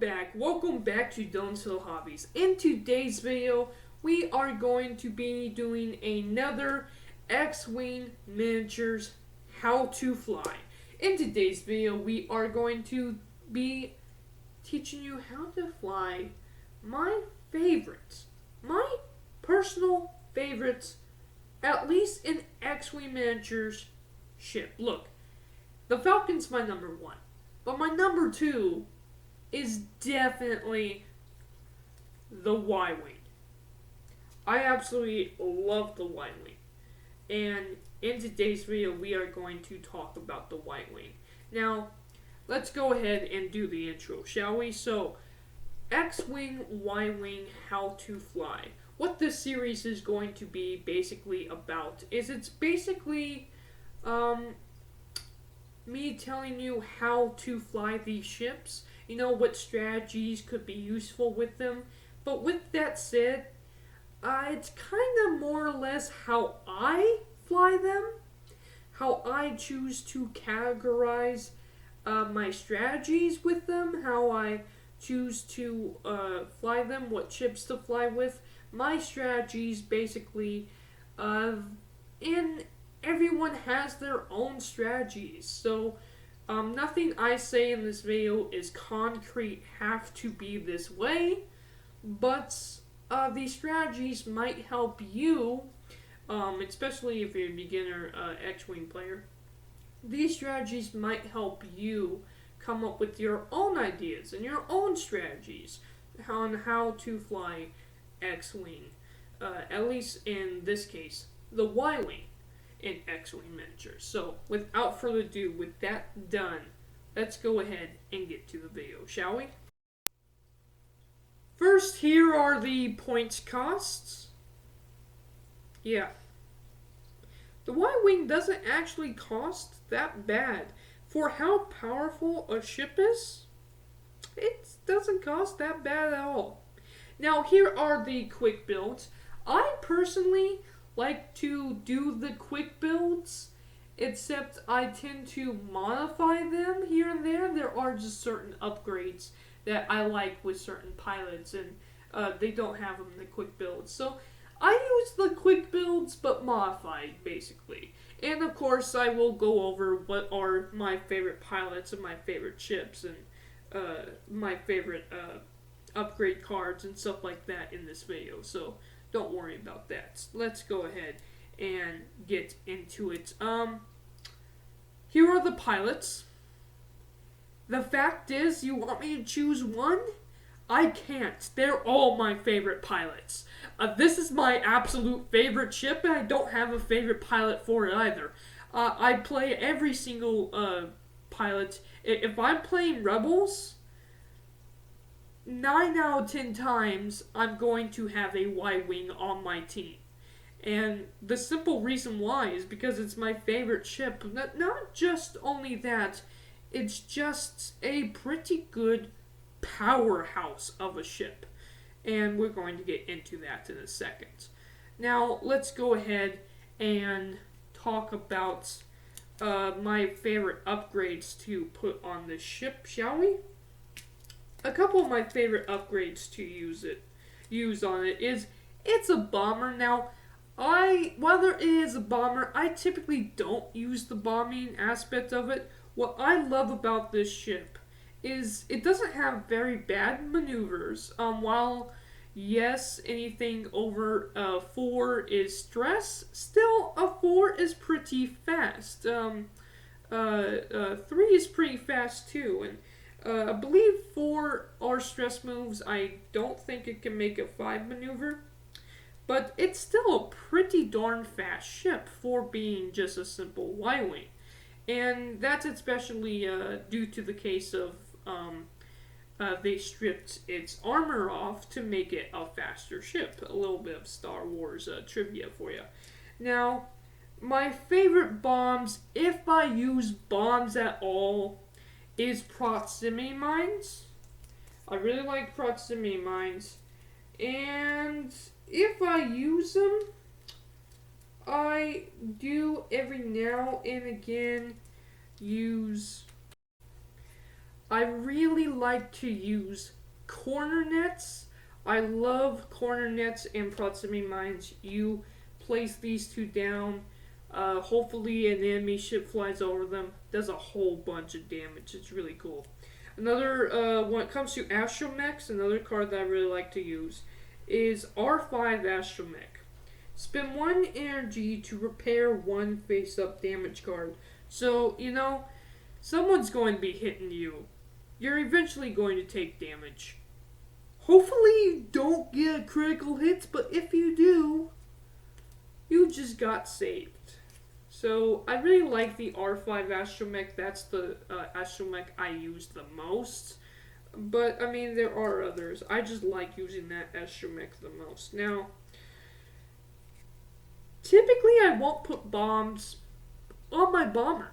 back. Welcome back to Dylan's Hill Hobbies. In today's video, we are going to be doing another X-Wing Miniatures How to Fly. In today's video, we are going to be teaching you how to fly my personal favorites, at least in X-Wing Miniatures ship. Look, the Falcon's my number one, but my number two is definitely the Y-Wing. I absolutely love the Y-Wing. And in today's video, we are going to talk about the Y-Wing. Now, let's go ahead and do the intro, shall we? So, X-Wing, Y-Wing, How to Fly. What this series is going to be basically about is it's basically me telling you how to fly these ships. You know, what strategies could be useful with them. But with that said, it's kind of more or less how I fly them. How I choose to categorize my strategies with them. How I choose to fly them. What ships to fly with. My strategies basically, and everyone has their own strategies. So, nothing I say in this video is concrete, have to be this way, but these strategies might help you, especially if you're a beginner X-Wing player. These strategies might help you come up with your own ideas and your own strategies on how to fly X-Wing, at least in this case, the Y-Wing in X-Wing Miniatures. So, without further ado, with that done, let's go ahead and get to the video, shall we? First, here are the points costs. Yeah. The Y-Wing doesn't actually cost that bad. For how powerful a ship is, it doesn't cost that bad at all. Now, here are the quick builds. I personally like to do the quick builds, except I tend to modify them here and there. There are just certain upgrades that I like with certain pilots, and they don't have them in the quick builds. So I use the quick builds, but modified, basically. And of course, I will go over what are my favorite pilots and my favorite ships, and my favorite upgrade cards and stuff like that in this video. So don't worry about that. Let's go ahead and get into it. Here are the pilots. The fact is, you want me to choose one? I can't. They're all my favorite pilots. This is my absolute favorite ship, and I don't have a favorite pilot for it either. I play every single pilot. If I'm playing Rebels, 9 out of 10 times, I'm going to have a Y-Wing on my team. And the simple reason why is because it's my favorite ship. Not just only that, it's just a pretty good powerhouse of a ship. And we're going to get into that in a second. Now, let's go ahead and talk about my favorite upgrades to put on this ship, shall we? A couple of my favorite upgrades to use on it is it's a bomber. Now, while there is a bomber, I typically don't use the bombing aspect of it. What I love about this ship is it doesn't have very bad maneuvers. While yes, anything over 4 is stress, still a 4 is pretty fast. 3 is pretty fast too, and I believe 4 are stress moves. I don't think it can make a 5 maneuver. But it's still a pretty darn fast ship for being just a simple Y-Wing. And that's especially due to the case of they stripped its armor off to make it a faster ship. A little bit of Star Wars trivia for you. Now, my favorite bombs, if I use bombs at all, is proximity mines. I really like proximity mines, and if I use them, I do every now and again use I really like to use corner nets. I love corner nets and proximity mines. You place these two down. Hopefully an enemy ship flies over them. Does a whole bunch of damage. It's really cool. Another, when it comes to Astromechs, another card that I really like to use is R5 Astromech. Spend 1 energy to repair 1 face-up damage card. So, someone's going to be hitting you. You're eventually going to take damage. Hopefully you don't get critical hits, but if you do, you just got saved. So I really like the R5 Astromech. That's the Astromech I use the most. But, I mean, there are others. I just like using that Astromech the most. Now, typically I won't put bombs on my bomber.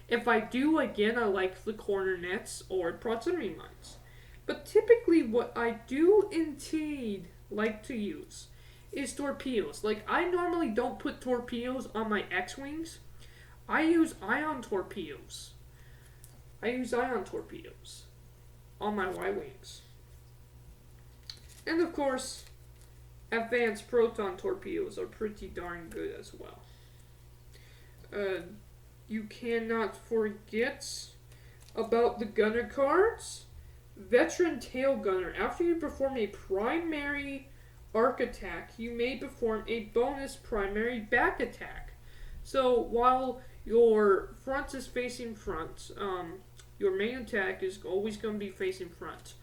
If I do, again, I like the corner nets or proximity mines. But typically what I do indeed like to use is torpedoes. Like, I normally don't put torpedoes on my X-Wings. I use ion torpedoes. On my Y-Wings. And of course, advanced proton torpedoes are pretty darn good as well. You cannot forget about the gunner cards. Veteran Tail Gunner. After you perform a primary arc attack, you may perform a bonus primary back attack. So while your front is facing front, your main attack is always going to be facing front.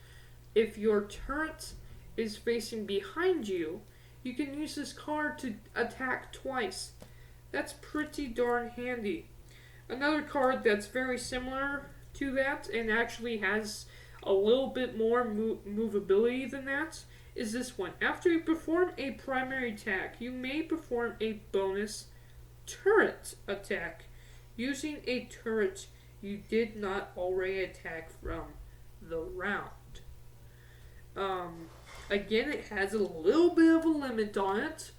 If your turret is facing behind you, you can use this card to attack twice. That's pretty darn handy. Another card that's very similar to that and actually has a little bit more movability than that is this one. After you perform a primary attack, you may perform a bonus turret attack using a turret you did not already attack from the round. Again, it has a little bit of a limit on it,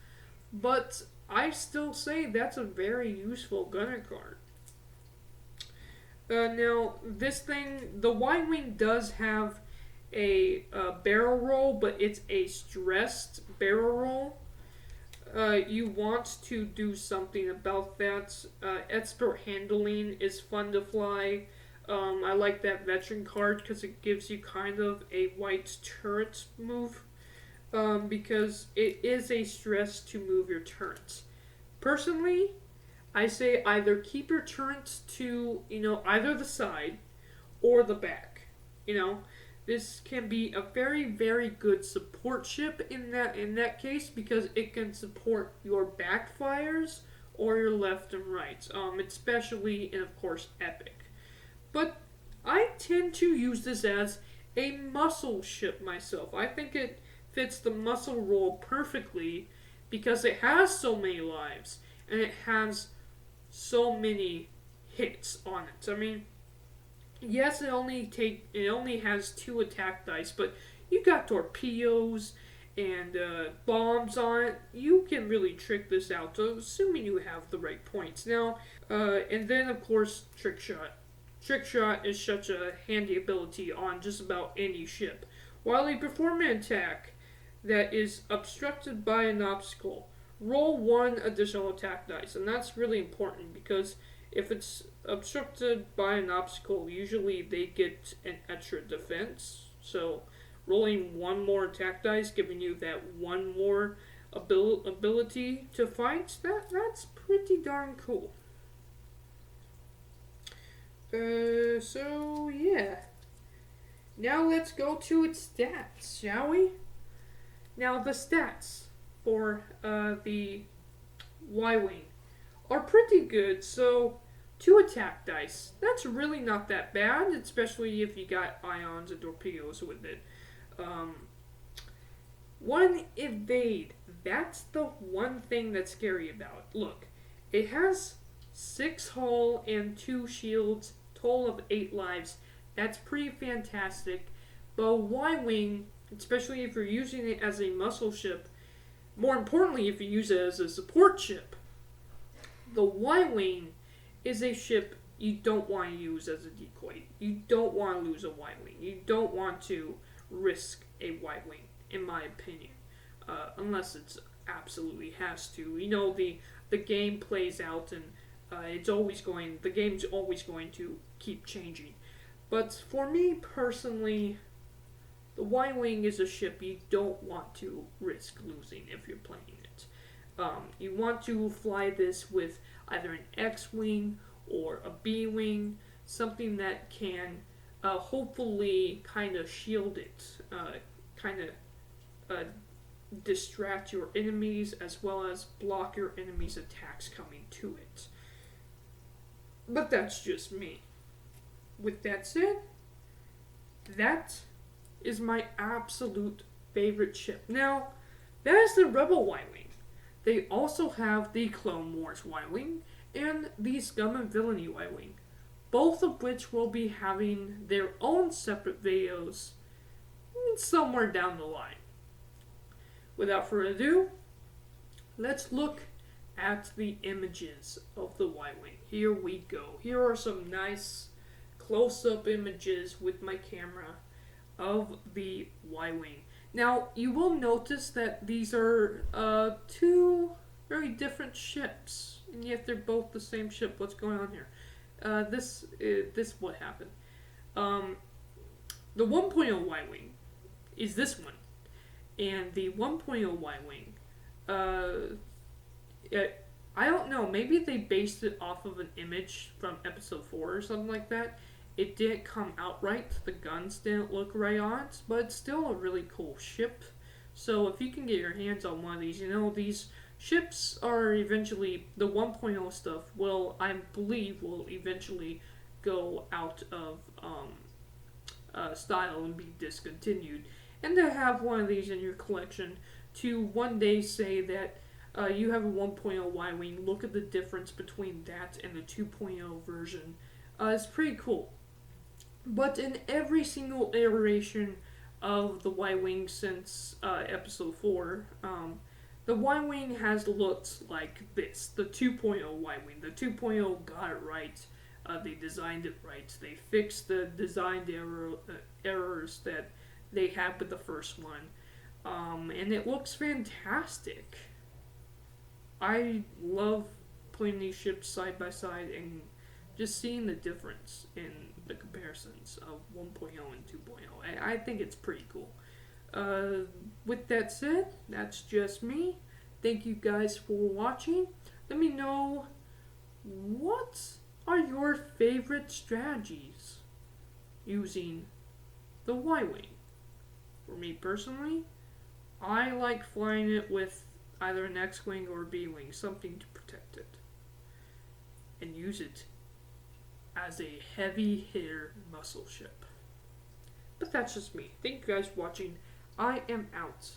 but I still say that's a very useful gunner card. Now, this thing, the Y-Wing does have a barrel roll, but it's a stressed barrel roll. You want to do something about that. Expert handling is fun to fly. I like that veteran card because it gives you kind of a white turret move. Because it is a stress to move your turrets. Personally, I say either keep your turrets to, either the side or the back. This can be a very, very good support ship in that case because it can support your backfires or your left and right, especially in, of course, Epic. But I tend to use this as a muscle ship myself. I think it fits the muscle role perfectly because it has so many lives and it has so many hits on it. I mean, yes, it only has 2 attack dice, but you got torpedoes and bombs on it. You can really trick this out, assuming you have the right points. Now, and then of course, Trick Shot. Trick Shot is such a handy ability on just about any ship. While you perform an attack that is obstructed by an obstacle, roll 1 additional attack dice, and that's really important because if it's obstructed by an obstacle, usually they get an extra defense. So rolling 1 more attack dice, giving you that 1 more ability to fight, that's pretty darn cool. So yeah. Now let's go to its stats, shall we? Now the stats for the Y-Wing are pretty good. So 2 attack dice, that's really not that bad, especially if you got ions and torpedoes with it. 1 evade, that's the one thing that's scary about it. Look, it has 6 hull and 2 shields, total of 8 lives. That's pretty fantastic. But Y-Wing, especially if you're using it as a muscle ship, more importantly if you use it as a support ship, the Y-Wing is a ship you don't want to use as a decoy. You don't want to lose a Y-Wing. You don't want to risk a Y-wing, in my opinion, unless it's absolutely has to. The game plays out, and the game's always going to keep changing. But for me personally, the Y-wing is a ship you don't want to risk losing if you're playing it. You want to fly this with either an X-wing or a B-wing, something that can hopefully kind of shield it, kind of distract your enemies as well as block your enemies' attacks coming to it. But that's just me. With that said, that is my absolute favorite ship. Now, that is the Rebel Y-Wing. They also have the Clone Wars Y-Wing and the Scum and Villainy Y-Wing, both of which will be having their own separate videos somewhere down the line. Without further ado, let's look at the images of the Y-Wing. Here we go. Here are some nice close-up images with my camera of the Y-Wing. Now, you will notice that these are two very different ships, and yet they're both the same ship. What's going on here? This what happened. The 1.0 Y-Wing is this one, and the 1.0 Y-Wing, I don't know, maybe they based it off of an image from episode 4 or something like that. It didn't come out right, the guns didn't look right on it, but it's still a really cool ship. So if you can get your hands on one of these, these ships are eventually, the 1.0 stuff I believe will eventually go out of style and be discontinued. And to have one of these in your collection, to one day say that you have a 1.0 Y-Wing, look at the difference between that and the 2.0 version, is pretty cool. But in every single iteration of the Y-Wing since episode 4, the Y-Wing has looked like this, the 2.0 Y-Wing. The 2.0 got it right. They designed it right. They fixed the design errors that they had with the first one. And it looks fantastic. I love putting these ships side by side and just seeing the difference in the comparisons of 1.0 and 2.0. I think it's pretty cool. With that said, that's just me. Thank you guys for watching. Let me know, what are your favorite strategies using the Y-Wing? For me personally, I like flying it with either an X-Wing or a B-Wing, something to protect it, and use it as a heavy hitter muscle ship. But that's just me. Thank you guys for watching. I am out.